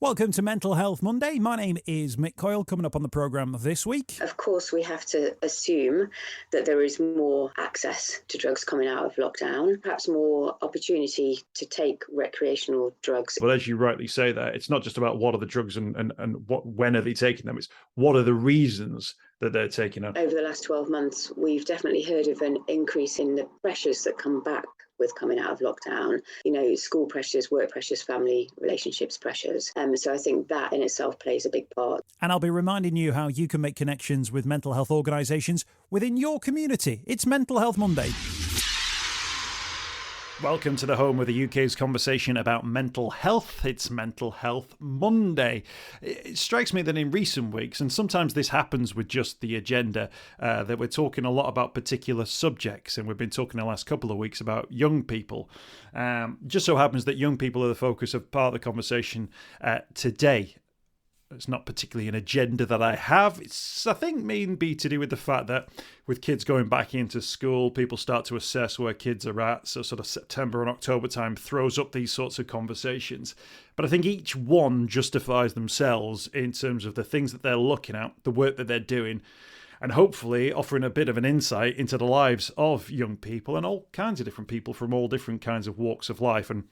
Welcome to Mental Health Monday. My name is Mick Coyle. Coming up on the programme this week. Of course, we have to assume that there is more access to drugs coming out of lockdown, perhaps more opportunity to take recreational drugs. Well, as you rightly say there, it's not just about what are the drugs and when are they taking them. It's what are the reasons that they're taking them. Over the last 12 months, we've definitely heard of an increase in the pressures that come back with coming out of lockdown, school pressures, work pressures, family relationships pressures. So I think that in itself plays a big part. And I'll be reminding you how you can make connections with mental health organisations within your community. It's Mental Health Monday. Welcome to the home of the UK's conversation about mental health. It's Mental Health Monday. It strikes me that in recent weeks, and sometimes this happens with just the agenda, that we're talking a lot about particular subjects, and we've been talking the last couple of weeks about young people. Just so happens that young people are the focus of part of the conversation today. It's not particularly an agenda that I have. It's, I think, maybe to do with the fact that with kids going back into school, people start to assess where kids are at. So sort of September and October time throws up these sorts of conversations. But I think each one justifies themselves in terms of the things that they're looking at, the work that they're doing, and hopefully offering a bit of an insight into the lives of young people and all kinds of different people from all different kinds of walks of life. And,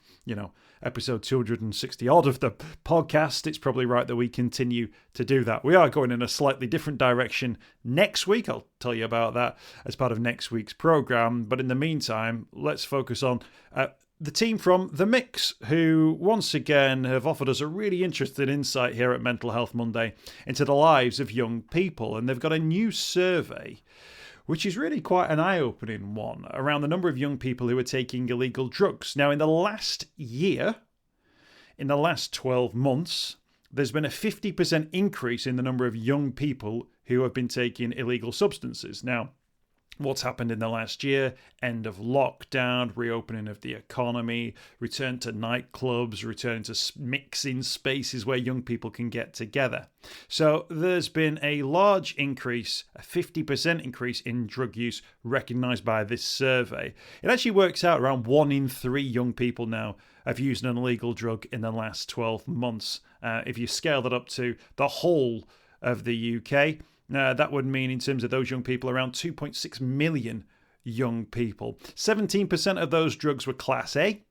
episode 260 odd of the podcast, it's probably right that we continue to do that. We are going in a slightly different direction next week. I'll tell you about that as part of next week's programme. But in the meantime, let's focus on the team from The Mix, who once again have offered us a really interesting insight here at Mental Health Monday into the lives of young people. And they've got a new survey, which is really quite an eye-opening one, around the number of young people who are taking illegal drugs. Now, in the last year, in the last 12 months, there's been a 50% increase in the number of young people who have been taking illegal substances. Now, what's happened in the last year? End of lockdown, reopening of the economy, return to nightclubs, return to mixing spaces where young people can get together. So there's been a large increase, a 50% increase in drug use recognised by this survey. It actually works out around 1 in 3 young people now have used an illegal drug in the last 12 months. If you scale that up to the whole of the UK, that would mean, in terms of those young people, around 2.6 million young people. 17% of those drugs were Class A.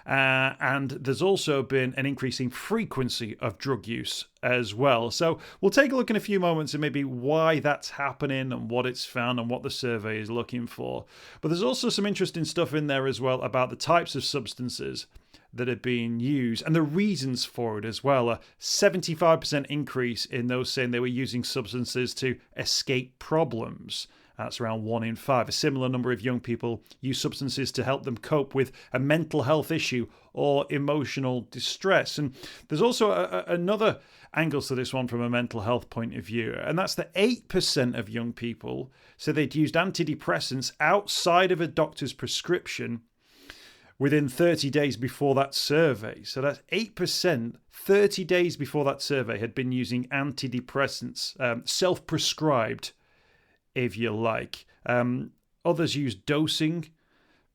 And there's also been an increasing frequency of drug use as well. So we'll take a look in a few moments at maybe why that's happening and what it's found and what the survey is looking for. But there's also some interesting stuff in there as well about the types of substances that are being used and the reasons for it as well. A 75% increase in those saying they were using substances to escape problems. That's around 1 in 5. A similar number of young people use substances to help them cope with a mental health issue or emotional distress. And there's also another angle to this one from a mental health point of view, and that's that 8% of young people say they'd used antidepressants outside of a doctor's prescription within 30 days before that survey. So that's 8%, 30 days before that survey, had been using antidepressants, self-prescribed, if you like. Others use dosing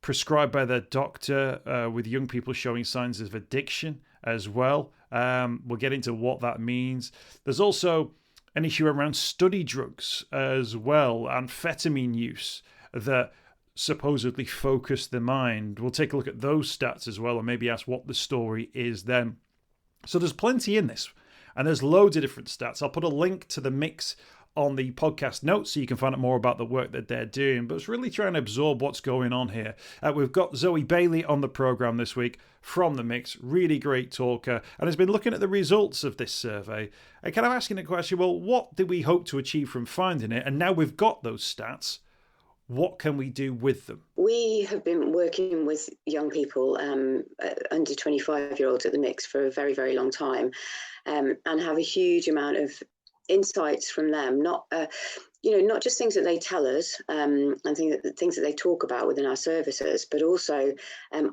prescribed by their doctor, with young people showing signs of addiction as well. We'll get into what that means. There's also an issue around study drugs as well, amphetamine use that supposedly focus the mind. We'll take a look at those stats as well and maybe ask what the story is then. So there's plenty in this, and there's loads of different stats. I'll put a link to The Mix on the podcast notes so you can find out more about the work that they're doing, but it's really trying to absorb what's going on here. We've got Zoe Bailie on the programme this week from The Mix, really great talker, and has been looking at the results of this survey and kind of asking the question, well, what did we hope to achieve from finding it? And now we've got those stats, what can we do with them? We have been working with young people, under 25-year-olds at The Mix for a very, very long time, and have a huge amount of insights from them, not just things that they tell us, and things that they talk about within our services, but also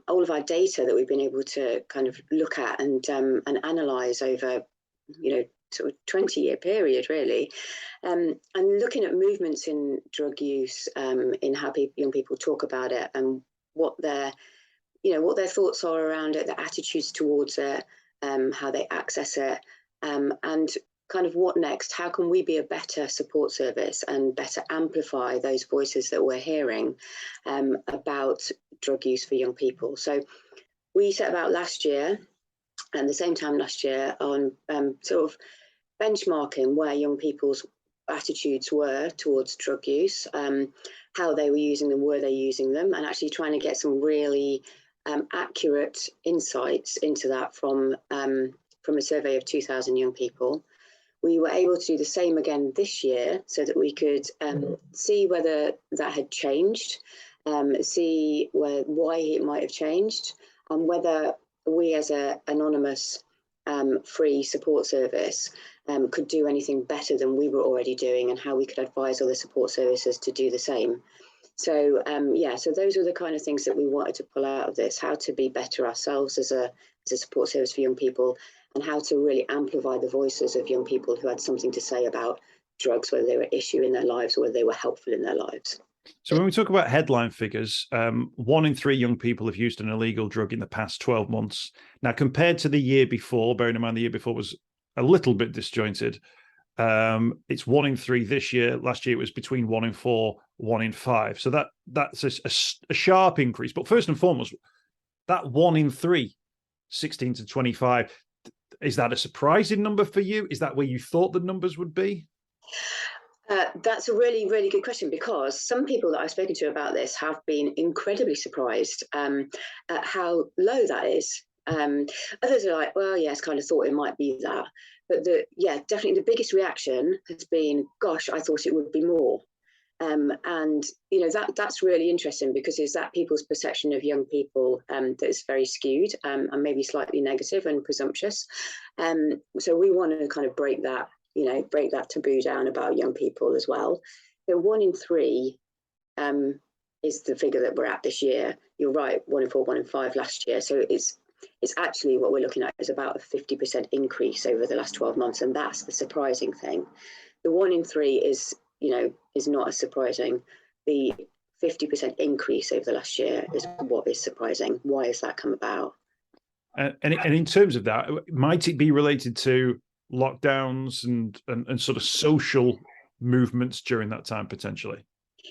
all of our data that we've been able to kind of look at and analyse over, sort of 20-year period, really, and looking at movements in drug use, in how young people talk about it, and what their thoughts are around it, their attitudes towards it, how they access it, and kind of what next? How can we be a better support service and better amplify those voices that we're hearing about drug use for young people? So we set about last year, and the same time last year, on sort of benchmarking where young people's attitudes were towards drug use, how they were using them, were they using them, and actually trying to get some really accurate insights into that from a survey of 2,000 young people. We were able to do the same again this year so that we could see whether that had changed, see why it might have changed, and whether we as an anonymous free support service could do anything better than we were already doing, and how we could advise other support services to do the same. So so those are the kind of things that we wanted to pull out of this: how to be better ourselves as a support service for young people, and how to really amplify the voices of young people who had something to say about drugs, whether they were an issue in their lives or whether they were helpful in their lives. So when we talk about headline figures, 1 in 3 young people have used an illegal drug in the past 12 months. Now, compared to the year before, bearing in mind the year before was a little bit disjointed, it's 1 in 3 this year. Last year it was between 1 in 4, 1 in 5. So that's a sharp increase. But first and foremost, that 1 in 3, 16 to 25, is that a surprising number for you? Is that where you thought the numbers would be? That's a really, really good question, because some people that I've spoken to about this have been incredibly surprised at how low that is. Others are like, well, yes, kind of thought it might be that. But definitely the biggest reaction has been, gosh, I thought it would be more. And that's really interesting, because is that people's perception of young people that is very skewed and maybe slightly negative and presumptuous. So we want to kind of break that taboo down about young people as well. So 1 in 3 is the figure that we're at this year. You're right, 1 in 4, 1 in 5 last year. So it's actually, what we're looking at is about a 50% increase over the last 12 months, and that's the surprising thing. The 1 in 3 is not as surprising. The 50% increase over the last year is what is surprising. Why has that come about? And in terms of that, might it be related to lockdowns and sort of social movements during that time potentially?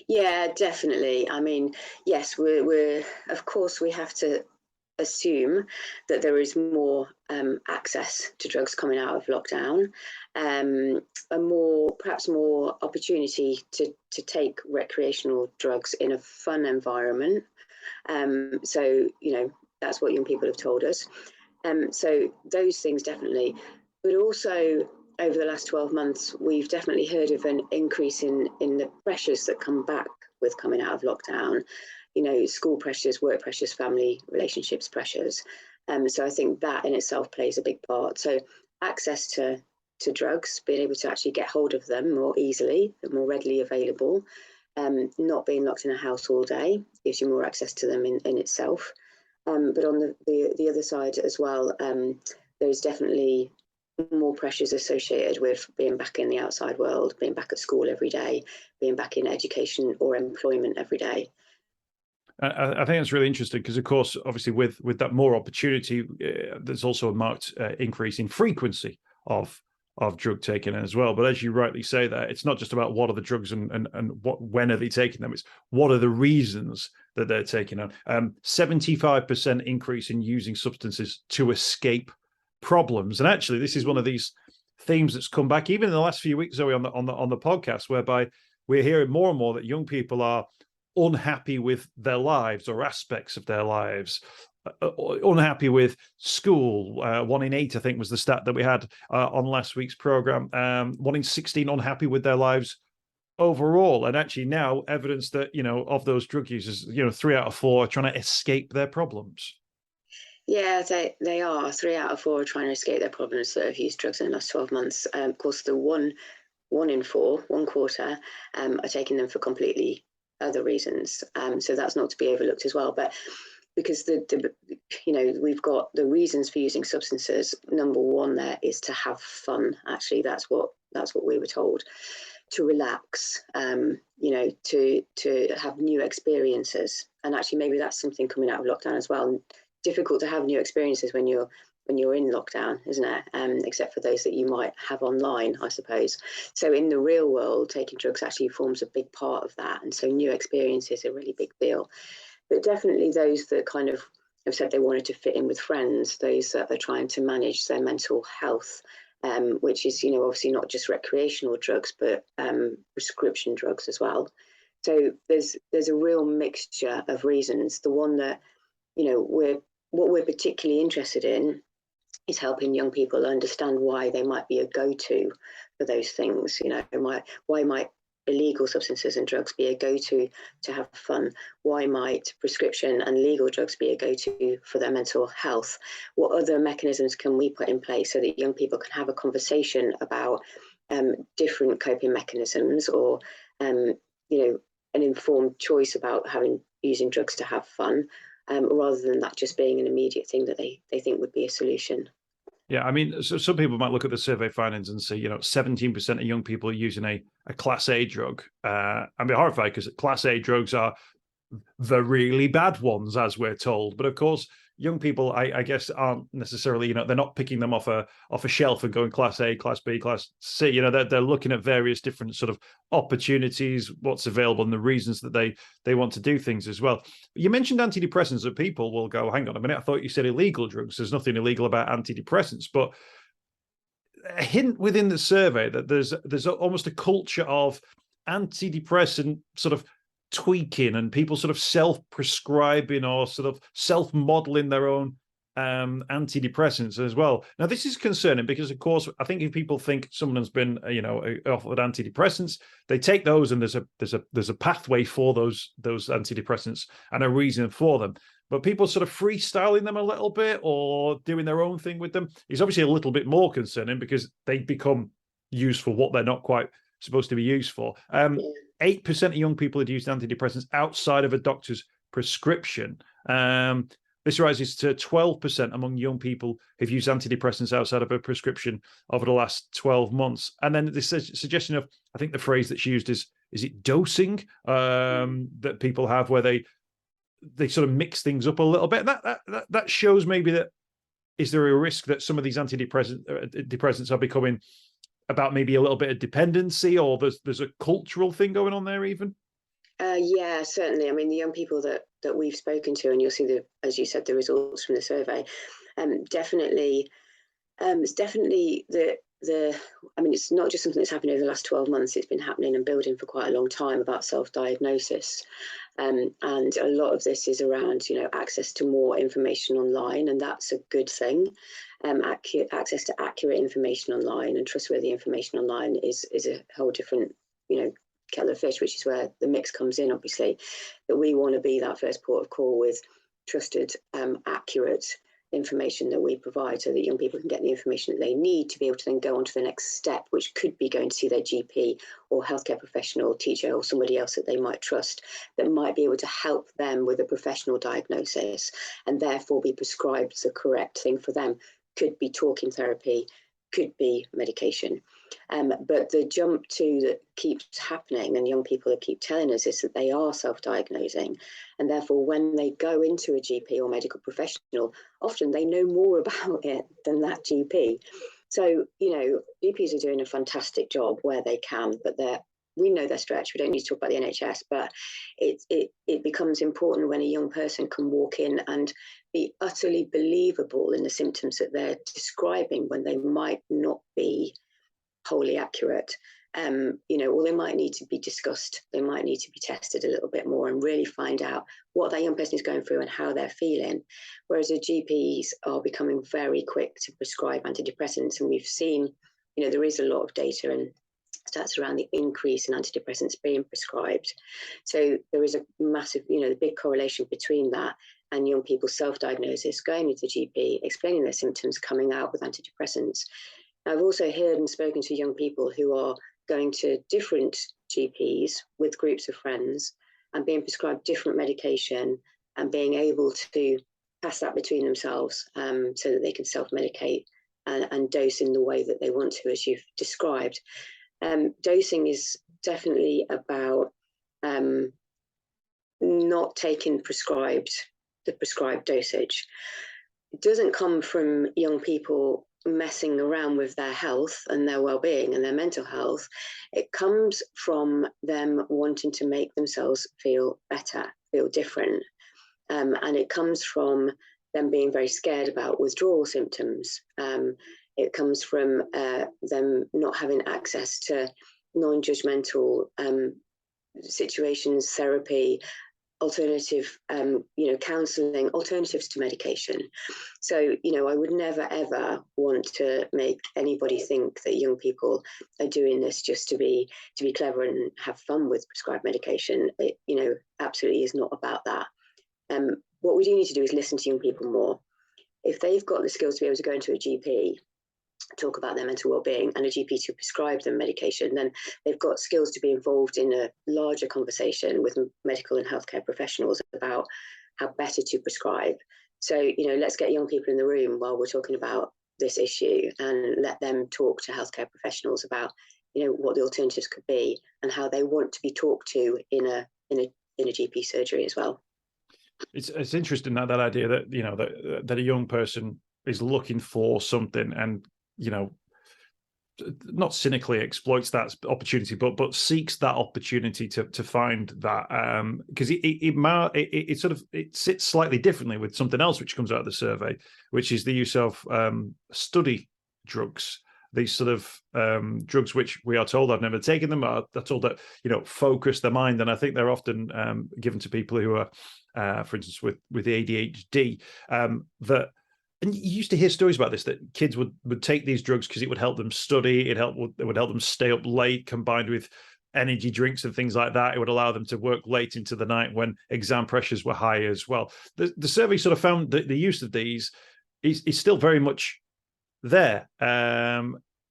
Yeah, definitely. I mean, yes, we're of course we have to assume that there is more access to drugs coming out of lockdown, and perhaps more opportunity to take recreational drugs in a fun environment. So that's what young people have told us. So those things definitely, but also over the last 12 months, we've definitely heard of an increase in the pressures that come back with coming out of lockdown. School pressures, work pressures, family relationships pressures. So I think that in itself plays a big part. So access to drugs, being able to actually get hold of them more easily, more readily available, not being locked in a house all day gives you more access to them in itself. But on the other side as well, there's definitely more pressures associated with being back in the outside world, being back at school every day, being back in education or employment every day. I think that's really interesting because, of course, obviously with that more opportunity, there's also a marked increase in frequency of drug taking as well. But as you rightly say, that it's not just about what are the drugs and when are they taking them. It's what are the reasons that they're taking them. 75% increase in using substances to escape problems. And actually, this is one of these themes that's come back even in the last few weeks, Zoe, on the podcast, whereby we're hearing more and more that young people are unhappy with their lives or aspects of their lives, unhappy with school. 1 in 8, I think, was the stat that we had on last week's program. 1 in 16 unhappy with their lives overall. And actually now evidence that, of those drug users, 3 out of 4 are trying to escape their problems. Yeah, they are. 3 out of 4 are trying to escape their problems that have used drugs in the last 12 months. Of course, the 1 in 4, 1/4, are taking them for completely other reasons. So that's not to be overlooked as well. But because we've got the reasons for using substances. Number 1 there is to have fun. Actually, that's what we were told. To relax, to have new experiences. And actually, maybe that's something coming out of lockdown as well. Difficult to have new experiences when you're when you're in lockdown, isn't it? Except for those that you might have online, I suppose. So in the real world, taking drugs actually forms a big part of that. And so new experiences are a really big deal. But definitely those that kind of have said they wanted to fit in with friends, those that are trying to manage their mental health, which is, obviously not just recreational drugs, but prescription drugs as well. So there's a real mixture of reasons. The one that, what we're particularly interested in is helping young people understand why they might be a go-to for those things. Why might illegal substances and drugs be a go-to to have fun? Why might prescription and legal drugs be a go-to for their mental health? What other mechanisms can we put in place so that young people can have a conversation about different coping mechanisms, or an informed choice about using drugs to have fun, rather than that just being an immediate thing that they think would be a solution. Yeah, I mean, so some people might look at the survey findings and see, 17% of young people are using a Class A drug. I'd be horrified because Class A drugs are the really bad ones, as we're told. But of course, young people, I guess, aren't necessarily, they're not picking them off a shelf and going Class A, Class B, Class C. They're looking at various different sort of opportunities, what's available, and the reasons that they want to do things as well. You mentioned antidepressants, that people will go, hang on a minute, I thought you said illegal drugs. There's nothing illegal about antidepressants, but a hint within the survey that there's almost a culture of antidepressant sort of tweaking, and people sort of self-prescribing or sort of self-modeling their own antidepressants as well. Now, this is concerning because, of course, I think if people think someone's been, offered antidepressants, they take those, and there's a pathway for those antidepressants and a reason for them. But people sort of freestyling them a little bit or doing their own thing with them is obviously a little bit more concerning, because they become used for what they're not quite supposed to be used for. 8% of young people had used antidepressants outside of a doctor's prescription. This rises to 12% among young people who've used antidepressants outside of a prescription over the last 12 months. And then this suggestion of, I think the phrase that's used is it dosing, that people have, where they sort of mix things up a little bit. That shows maybe that, is there a risk that some of these antidepressants are becoming about maybe a little bit of dependency, or there's a cultural thing going on there even? Yeah, certainly. I mean, the young people that we've spoken to, and you'll see as you said, the results from the survey, definitely, it's definitely I mean, it's not just something that's happened over the last 12 months. It's been happening and building for quite a long time about self-diagnosis. And a lot of this is around, access to more information online, and that's a good thing. Access to accurate information online and trustworthy information online is a whole different, kettle of fish, which is where the mix comes in, obviously, that we want to be that first port of call with trusted, accurate information that we provide, so that young people can get the information that they need to be able to then go on to the next step, which could be going to see their GP or healthcare professional, teacher, or somebody else that they might trust, that might be able to help them with a professional diagnosis and therefore be prescribed the correct thing for them. Could be talking therapy, could be medication. But the jump that keeps happening, and young people keep telling us, is that they are self-diagnosing, and therefore when they go into a GP or medical professional, often they know more about it than that GP. So, GPs are doing a fantastic job where they can, but we know they're stretched. We don't need to talk about the NHS, but it becomes important when a young person can walk in and be utterly believable in the symptoms that they're describing, when they might not be wholly accurate. Or they might need to be discussed. They might need to be tested a little bit more and really find out what that young person is going through and how they're feeling. Whereas the GPs are becoming very quick to prescribe antidepressants. And we've seen, there is a lot of data and stats around the increase in antidepressants being prescribed. So there is a massive, the big correlation between that and young people's self-diagnosis, going into the GP, explaining their symptoms, coming out with antidepressants. I've also heard and spoken to young people who are going to different GPs with groups of friends and being prescribed different medication and being able to pass that between themselves, so that they can self-medicate and dose in the way that they want to, as you've described. Dosing is definitely about not taking the prescribed dosage. doesn't come from young people messing around with their health and their well-being and their mental health. It comes from them wanting to make themselves feel better, feel different. And it comes from them being very scared about withdrawal symptoms. It comes from them not having access to non-judgmental situations, therapy, alternative, counselling, alternatives to medication. So, I would never, ever want to make anybody think that young people are doing this just to be clever and have fun with prescribed medication. It, absolutely is not about that. What we do need to do is listen to young people more. If they've got the skills to be able to go into a GP, talk about their mental well-being, and a GP to prescribe them medication, then they've got skills to be involved in a larger conversation with medical and healthcare professionals about how better to prescribe. So, let's get young people in the room while we're talking about this issue and let them talk to healthcare professionals about, what the alternatives could be and how they want to be talked to in a GP surgery as well. It's interesting that idea that that a young person is looking for something and not cynically exploits that opportunity, but seeks that opportunity to find that, because it sits slightly differently with something else which comes out of the survey, which is the use of study drugs. These sort of drugs which we are told, I've never taken them, are told that focus the mind, and I think they're often given to people who are, for instance, with ADHD, that. And you used to hear stories about this, that kids would take these drugs because it would help them study, it would help them stay up late, combined with energy drinks and things like that. It would allow them to work late into the night when exam pressures were high as well. The survey sort of found that the use of these is still very much there.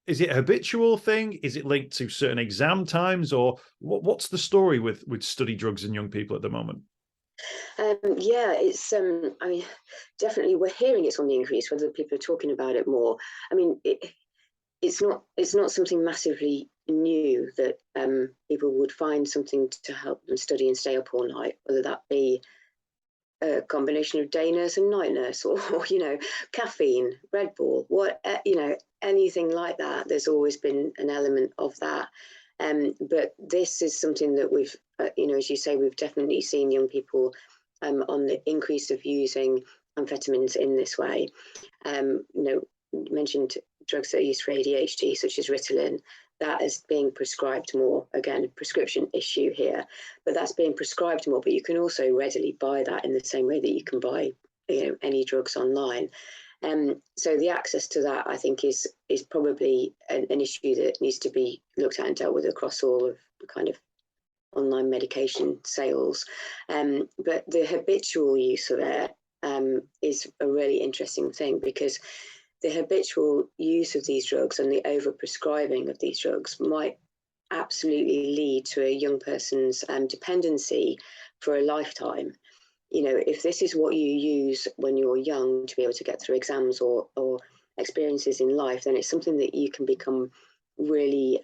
Is it a habitual thing? Is it linked to certain exam times? Or what's the story with study drugs in young people at the moment? It's definitely we're hearing it's on the increase, whether people are talking about it more. It's not something massively new that people would find something to help them study and stay up all night, whether that be a combination of day nurse and night nurse, or caffeine, Red Bull, anything like that. There's always been an element of that. But this is something that we've, as you say, we've definitely seen young people on the increase of using amphetamines in this way. You mentioned drugs that are used for ADHD, such as Ritalin. That is being prescribed more. Again, prescription issue here, but that's being prescribed more. But you can also readily buy that in the same way that you can buy, any drugs online. So the access to that, I think, is probably an issue that needs to be looked at and dealt with across all of the kind of online medication sales. But the habitual use of it is a really interesting thing, because the habitual use of these drugs and the overprescribing of these drugs might absolutely lead to a young person's dependency for a lifetime. If this is what you use when you're young to be able to get through exams or experiences in life, then it's something that you can become really,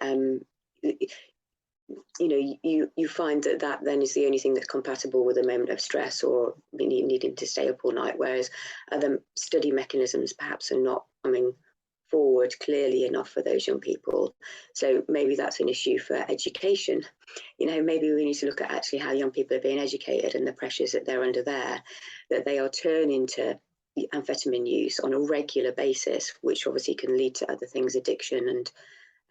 you find that then is the only thing that's compatible with a moment of stress or needing to stay up all night, whereas other study mechanisms perhaps are not coming forward clearly enough for those young people. So maybe that's an issue for education. Maybe we need to look at actually how young people are being educated and the pressures that they're under there, that they are turning to amphetamine use on a regular basis, which obviously can lead to other things, addiction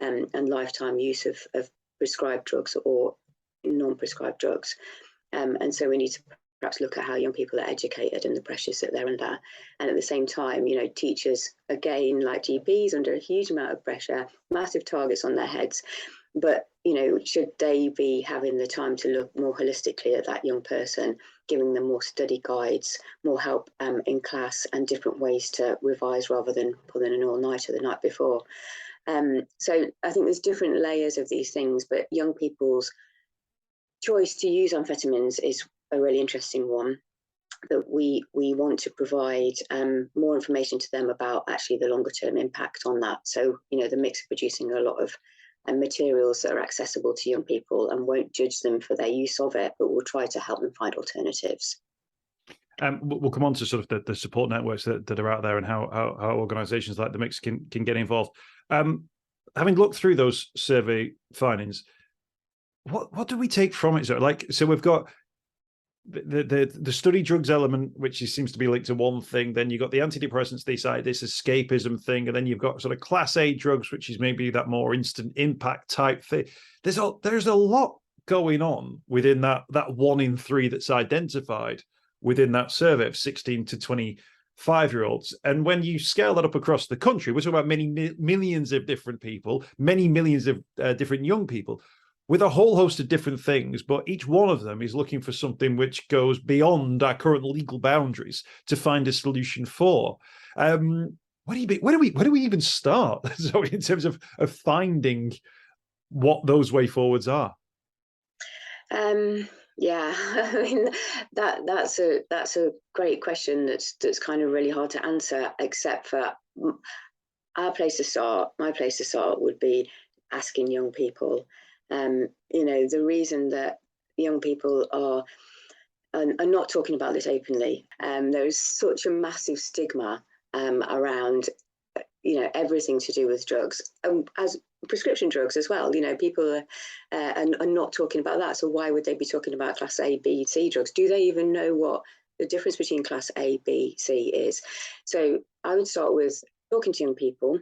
and lifetime use of prescribed drugs or non-prescribed drugs. And so we need to perhaps look at how young people are educated and the pressures that they're under. And at the same time, teachers, again, like GPs, under a huge amount of pressure, massive targets on their heads. But, should they be having the time to look more holistically at that young person, giving them more study guides, more help in class, and different ways to revise rather than pulling an all-nighter the night before? So I think there's different layers of these things, but young people's choice to use amphetamines is a really interesting one, that we want to provide more information to them about actually the longer term impact on that. So, the mix of producing a lot of materials that are accessible to young people and won't judge them for their use of it, but will try to help them find alternatives. We'll come on to sort of the support networks that are out there and how organisations like the Mix can get involved. Having looked through those survey findings, what do we take from it? So we've got the study drugs element, which seems to be linked to one thing. Then you've got the antidepressants, they cite this escapism thing, and then you've got sort of class A drugs, which is maybe that more instant impact type thing. There's a lot going on within that 1 in 3 that's identified within that survey of 16 to 25-year-olds. And when you scale that up across the country, we're talking about many millions of different people, many millions of different young people, with a whole host of different things, but each one of them is looking for something which goes beyond our current legal boundaries to find a solution for. Where do we even start? So in terms of finding what those way forwards are? Yeah, I mean that's a great question. That's kind of really hard to answer. Except for my place to start would be asking young people. The reason that young people are not talking about this openly, there is such a massive stigma around, everything to do with drugs, as prescription drugs as well. People are not talking about that. So why would they be talking about class A, B, C drugs? Do they even know what the difference between class A, B, C is? So I would start with talking to young people,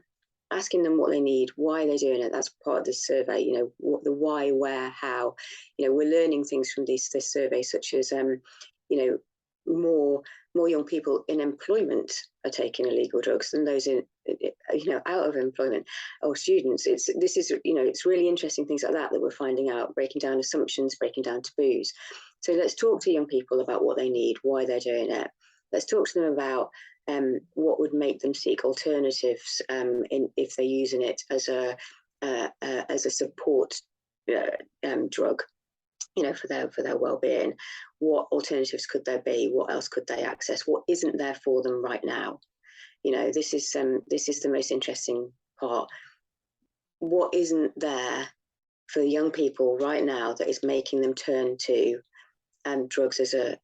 asking them what they need, why they're doing it. That's part of the survey. What the why, where, how. We're learning things from this survey, such as more young people in employment are taking illegal drugs than those in out of employment, or students. It's really interesting things like that we're finding out, breaking down assumptions, breaking down taboos. So let's talk to young people about what they need, why they're doing it. Let's talk to them about what would make them seek alternatives if they're using it as a support drug, for their well-being. What alternatives could there be? What else could they access? What isn't there for them right now? This is the most interesting part. What isn't there for young people right now that is making them turn to drugs as a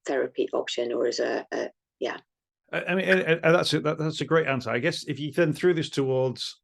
therapy option, or as yeah. I mean, that's a great answer. I guess if you then threw this towards,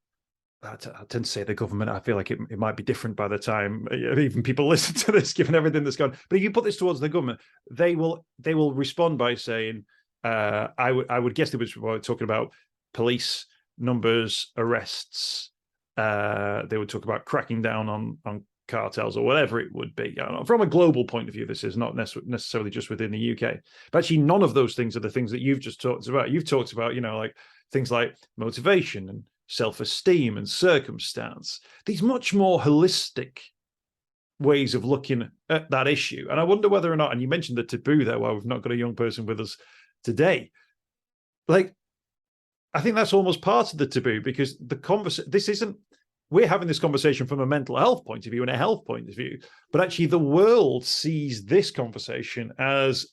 I tend to say the government, I feel like it might be different by the time even people listen to this, given everything that's gone. But if you put this towards the government, they will respond by saying, I would guess they were talking about police numbers, arrests. They would talk about cracking down on cartels or whatever it would be. From a global point of view, this is not necessarily just within the UK. But actually, none of those things are the things that you've just talked about. You've talked about, like things like motivation and self-esteem and circumstance. These much more holistic ways of looking at that issue. And I wonder whether or not, and you mentioned the taboo there, while we've not got a young person with us today. Like, I think that's almost part of the taboo, because we're having this conversation from a mental health point of view and a health point of view, but actually the world sees this conversation as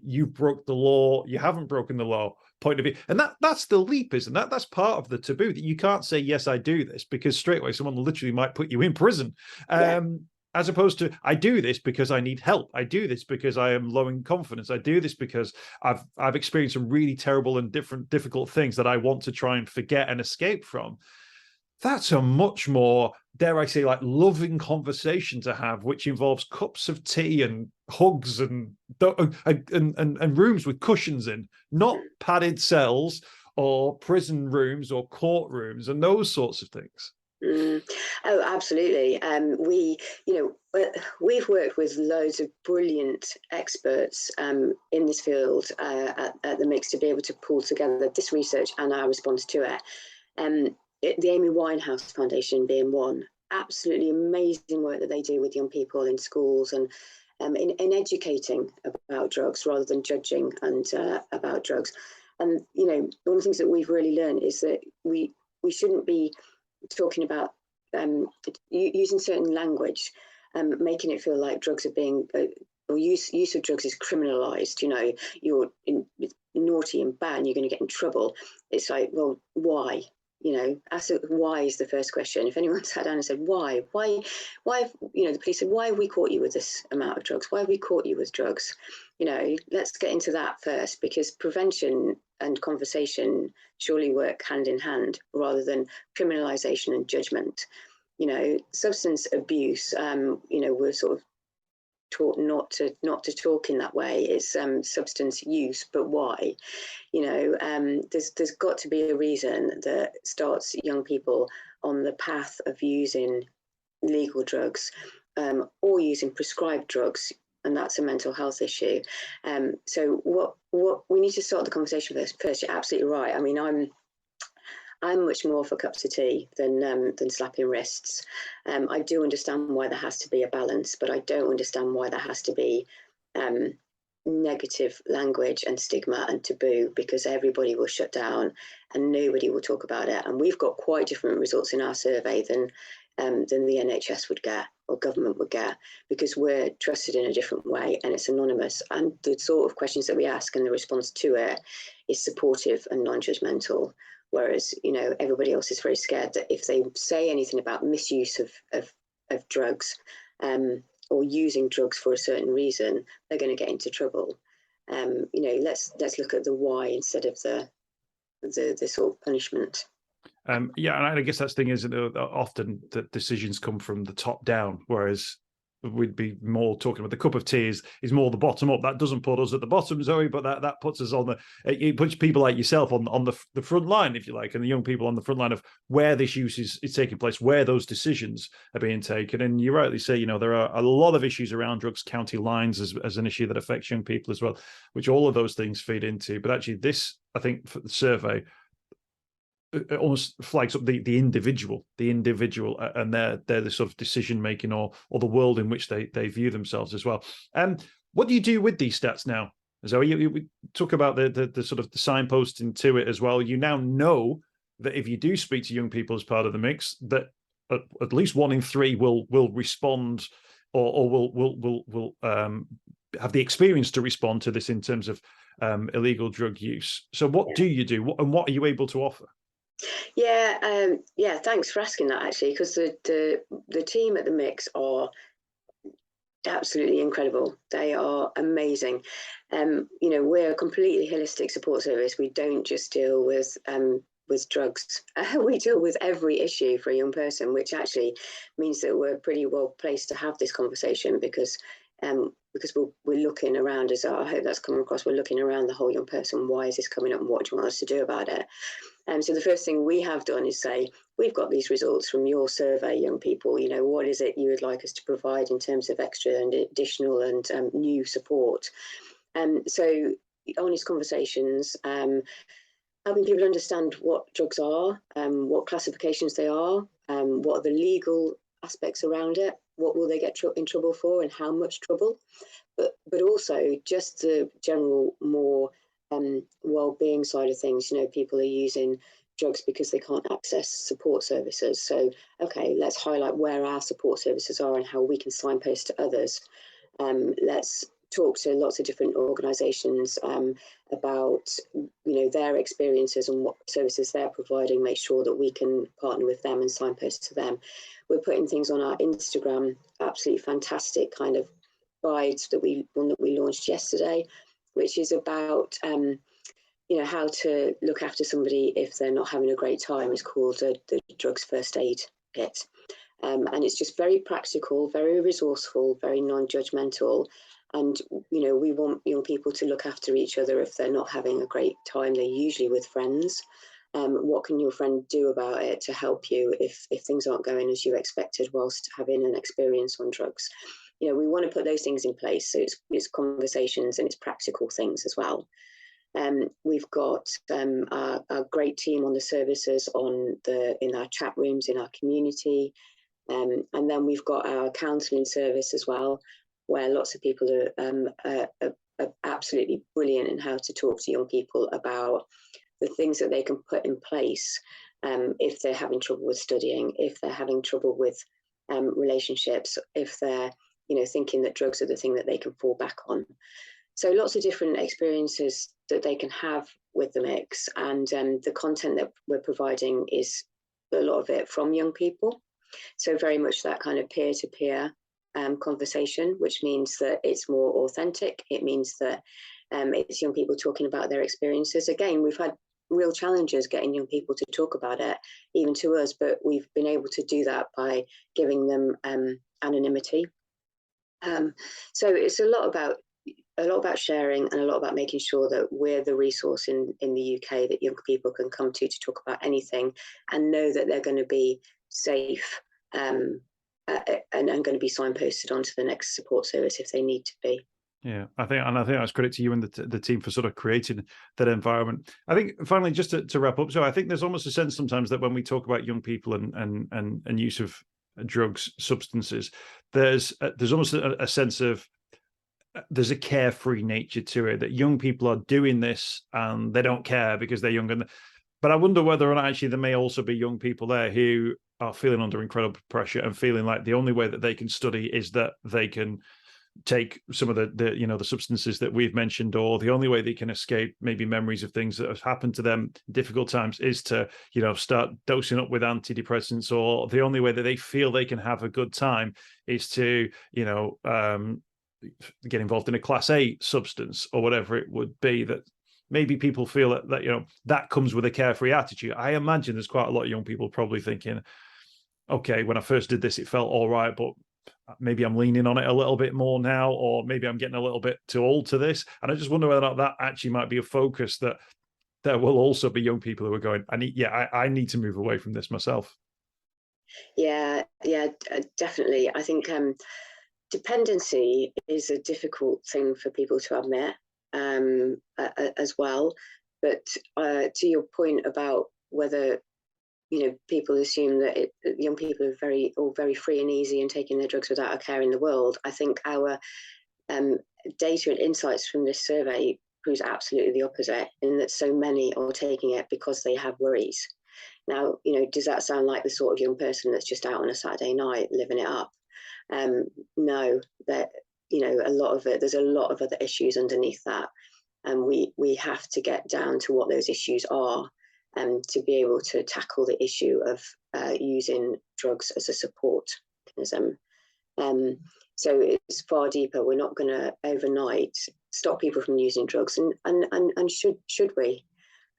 you broke the law, you haven't broken the law point of view. And that's the leap, isn't that? That's part of the taboo, that you can't say, yes, I do this, because straight away someone literally might put you in prison. Yeah. As opposed to, I do this because I need help. I do this because I am low in confidence. I do this because I've experienced some really terrible and difficult things that I want to try and forget and escape from. That's a much more, dare I say, like loving conversation to have, which involves cups of tea and hugs and rooms with cushions in, not padded cells or prison rooms or courtrooms and those sorts of things. Oh, absolutely. We've worked with loads of brilliant experts in this field at the Mix to be able to pull together this research and our response to it. The Amy Winehouse Foundation being one, absolutely amazing work that they do with young people in schools and in educating about drugs rather than judging and about drugs. And one of the things that we've really learned is that we shouldn't be talking about using certain language, making it feel like drugs are being or use of drugs is criminalized. You're naughty and bad and you're going to get in trouble. It's like, well, why? Ask why is the first question. If anyone sat down and said, why, the police said, why have we caught you with this amount of drugs? Why have we caught you with drugs? let's get into that first, because prevention and conversation surely work hand in hand rather than criminalisation and judgment. Substance abuse, we're sort of taught not to talk in that way. It's substance use, but why? There's got to be a reason that starts young people on the path of using legal drugs or using prescribed drugs, and that's a mental health issue. So what we need to start the conversation first. You're absolutely right. I mean, I'm much more for cups of tea than slapping wrists. I do understand why there has to be a balance, but I don't understand why there has to be negative language and stigma and taboo, because everybody will shut down and nobody will talk about it. And we've got quite different results in our survey than the NHS would get or government would get, because we're trusted in a different way and it's anonymous. And the sort of questions that we ask and the response to it is supportive and non-judgmental. Whereas, everybody else is very scared that if they say anything about misuse of drugs or using drugs for a certain reason, they're going to get into trouble. Let's look at the why instead of the sort of punishment. Yeah, and I guess that's the thing is that often the decisions come from the top down, whereas we'd be more talking about the cup of tea is more the bottom up. That doesn't put us at the bottom, Zoe, but that puts us on it puts people like yourself on the front line, if you like, and the young people on the front line of where this use is taking place, where those decisions are being taken. And you rightly say, there are a lot of issues around drugs, county lines as an issue that affects young people as well, which all of those things feed into. But actually this, I think, for the survey, it almost flags up the individual, and their the sort of decision making or the world in which they view themselves as well. What do you do with these stats now, Zoe? We talk about the sort of the signposting to it as well. You now know that if you do speak to young people as part of the mix, that at least 1 in 3 will respond or will have the experience to respond to this in terms of illegal drug use. So what do you do, and what are you able to offer? Yeah, thanks for asking that, actually, because the team at the Mix are absolutely incredible. They are amazing. We're a completely holistic support service. We don't just deal with drugs. We deal with every issue for a young person, which actually means that we're pretty well placed to have this conversation, because we're looking around, as I hope that's coming across, we're looking around the whole young person. Why is this coming up and what do you want us to do about it? So the first thing we have done is say, we've got these results from your survey, young people. What is it you would like us to provide in terms of extra and additional and new support? So honest conversations, helping people understand what drugs are, what classifications they are, what are the legal aspects around it, what will they get in trouble for and how much trouble, but also just the general more well-being side of things. People are using drugs because they can't access support services. So, okay, let's highlight where our support services are and how we can signpost to others. Let's talk to lots of different organisations about their experiences and what services they're providing. Make sure that we can partner with them and signpost to them. We're putting things on our Instagram. Absolutely fantastic kind of guides that we launched yesterday, which is about how to look after somebody if they're not having a great time. It's called the Drugs First Aid Kit. And it's just very practical, very resourceful, very non-judgmental. And, we want young people to look after each other if they're not having a great time. They're usually with friends. What can your friend do about it to help you if things aren't going as you expected whilst having an experience on drugs? We want to put those things in place. So it's conversations and it's practical things as well. We've got a great team on the services in our chat rooms, in our community. And then we've got our counselling service as well, where lots of people are absolutely brilliant in how to talk to young people about the things that they can put in place if they're having trouble with studying, if they're having trouble with relationships, if they're thinking that drugs are the thing that they can fall back on. So lots of different experiences that they can have with the Mix, and the content that we're providing is a lot of it from young people. So very much that kind of peer-to-peer conversation, which means that it's more authentic. It means that it's young people talking about their experiences. Again, we've had real challenges getting young people to talk about it, even to us, but we've been able to do that by giving them anonymity. So it's a lot about sharing and a lot about making sure that we're the resource in the UK that young people can come to talk about anything and know that they're going to be safe and going to be signposted onto the next support service if they need to be. Yeah, I think that's credit to you and the team for sort of creating that environment. I think finally, just to wrap up, so I think there's almost a sense sometimes that when we talk about young people and use of drugs, substances, there's almost a sense of there's a carefree nature to it, that young people are doing this and they don't care because they're young. But I wonder whether or not actually there may also be young people there who are feeling under incredible pressure and feeling like the only way that they can study is that they can take some of the substances that we've mentioned, or the only way they can escape maybe memories of things that have happened to them in difficult times is to start dosing up with antidepressants, or the only way that they feel they can have a good time is to get involved in a class A substance or whatever it would be. That maybe people feel that that comes with a carefree attitude. I imagine there's quite a lot of young people probably thinking, okay, when I first did this it felt all right, but maybe I'm leaning on it a little bit more now, or maybe I'm getting a little bit too old to this. And I just wonder whether or not that actually might be a focus, that there will also be young people who are going, I need to move away from this myself. Yeah, definitely. I think dependency is a difficult thing for people to admit as well. But to your point about whether people assume that young people are very free and easy and taking their drugs without a care in the world. I think our data and insights from this survey proves absolutely the opposite, in that so many are taking it because they have worries. Now, does that sound like the sort of young person that's just out on a Saturday night living it up? No, that a lot of it. There's a lot of other issues underneath that, and we have to get down to what those issues are. To be able to tackle the issue of using drugs as a support mechanism. So it's far deeper. We're not going to overnight stop people from using drugs, and should we?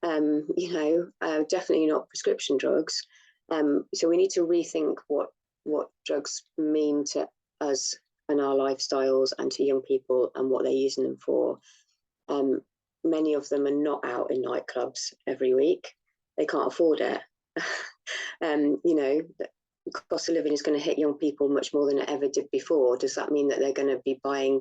Definitely not prescription drugs. So we need to rethink what drugs mean to us and our lifestyles, and to young people and what they're using them for. Many of them are not out in nightclubs every week. They can't afford it. The cost of living is going to hit young people much more than it ever did before. Does that mean that they're going to be buying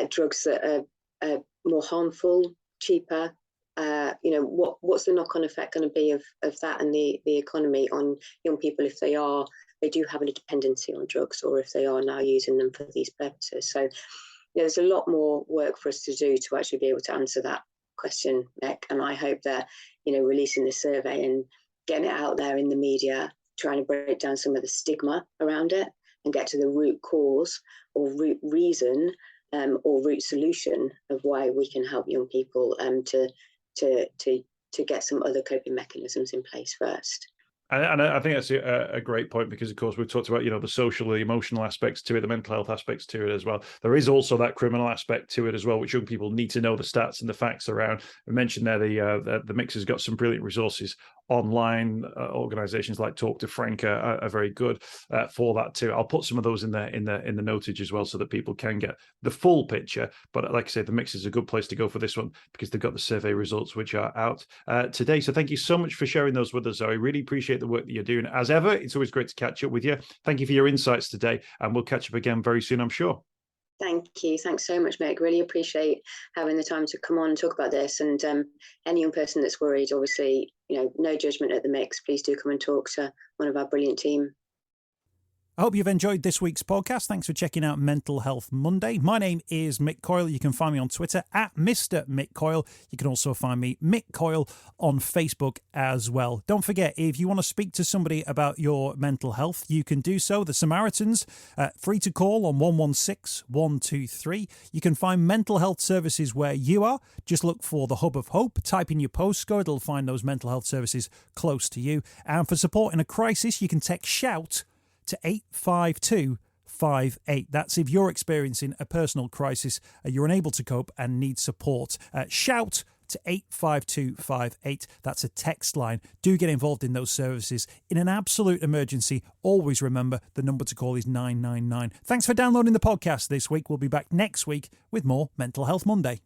drugs that are more harmful, cheaper? What's the knock-on effect going to be of that and the economy on young people if they do have a dependency on drugs, or if they are now using them for these purposes? So there's a lot more work for us to do to actually be able to answer that question, Nick, and I hope that releasing this survey and getting it out there in the media, trying to break down some of the stigma around it and get to the root cause or root reason or root solution of why we can help young people to get some other coping mechanisms in place first. And I think that's a great point, because, of course, we've talked about, the social, the emotional aspects to it, the mental health aspects to it as well. There is also that criminal aspect to it as well, which young people need to know the stats and the facts around. We mentioned there the Mix has got some brilliant resources online. Organisations like Talk to Frank are very good for that too. I'll put some of those in the notage as well, so that people can get the full picture. But like I say, the Mix is a good place to go for this one, because they've got the survey results which are out today. So thank you so much for sharing those with us, Zoe. Really appreciate the work that you're doing. As ever, it's always great to catch up with you. Thank you for your insights today, and we'll catch up again very soon, I'm sure. Thank you. Thanks so much, Mick. Really appreciate having the time to come on and talk about this. And any young person that's worried, obviously, no judgment at the Mix. Please do come and talk to one of our brilliant team. I hope you've enjoyed this week's podcast. Thanks for checking out Mental Health Monday. My name is Mick Coyle. You can find me on Twitter at Mr. Mick Coyle. You can also find me, Mick Coyle, on Facebook as well. Don't forget, if you want to speak to somebody about your mental health, you can do so. The Samaritans, free to call on 116 123. You can find mental health services where you are. Just look for the Hub of Hope. Type in your postcode. It'll find those mental health services close to you. And for support in a crisis, you can text SHOUT to 852 85258. That's if you're experiencing a personal crisis, you're unable to cope and need support. Shout to 85258. That's a text line. Do get involved in those services. In an absolute emergency, always remember the number to call is 999. Thanks for downloading the podcast this week. We'll be back next week with more Mental Health Monday.